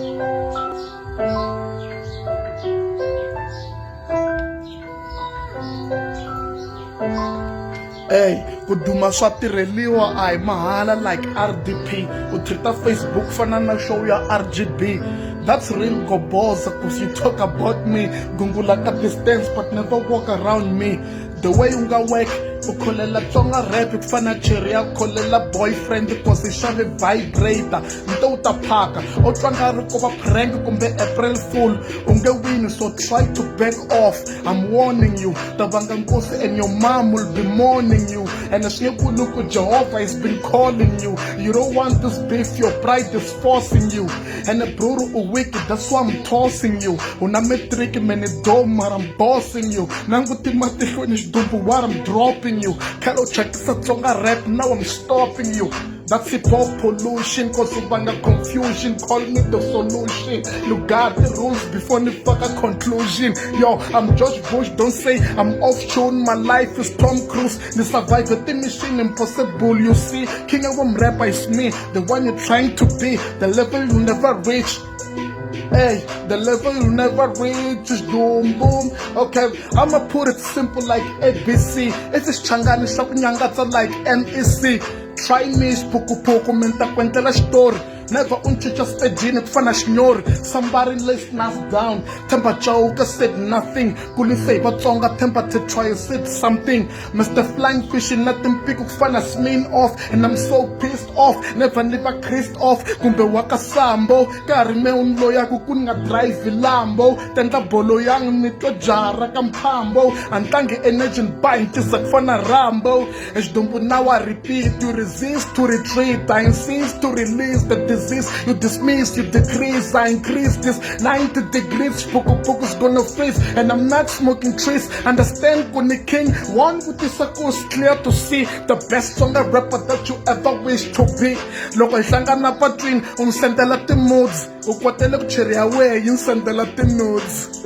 Hey, ku duma swa tirheliwa a hi mahala like RDP. U treat-a Facebook fana na show ya RGB. That's real goboza, cause you talk about me. Gungula ka distance but never walk around me. The way you nga work, u kholela Tsongarap kufana cherry ya kholela boyfriend cause i xave vibrator. Nto u ta phaka, u twa nga ri ko va prank kumbe April Fool. U nge win, so try to back off. I'm warning you, ta vanga nkosi and your mom will be mourning you. And swi nge ku loko Jehovah has been calling you. You don't want this beef, your pride is forcing you. And bruru u wicked, that's why I'm tossing you. Una metric many dome, I'm bossing you. Nanguti matihlweni xidumbu what I'm dropping you. Kalo chakisa Tsongarap, now I'm stopping you. That's hip-hop pollution, cause you bang a confusion. Call me the solution. You got the rules before you fuck a conclusion. Yo, I'm George Bush, don't say I'm off tune. My life is Tom Cruise. The survive the mission impossible, you see. King of rapper is me, the one you're trying to be. The level you never reach. Hey, the level you never reach is boom boom. Okay, I'ma put it simple like ABC. It's a changani shakunyangata like NEC. Try me, puku puku, menta kwentela story. Never unchicha stage kufana shinori. Somebody listen us down. Temper Chauka said nothing. Kuli say Vatsonga temper to try said something. Mr. Flying Fish nothing pick kufana smean off. And I'm so pissed off. Never creased off. Kumbe waka sambo. Karime unloya kukunga drive Lambo. Tenda bolo yang nito jara kampambo. Antangi energy bind tisa kufana Rambo. Ejdombu now I repeat. You resist to retreat. I insist to release the disease. You dismiss, you decrease, I increase this 90 degrees. Poco's gonna freeze, and I'm not smoking trees. Understand, Kuni King, one with this is clear to see. The best stronger rapper that you ever wish to be. Look, I sang an apatrin, sendela the moods. Ukwatele cherry away, you sendela the nudes.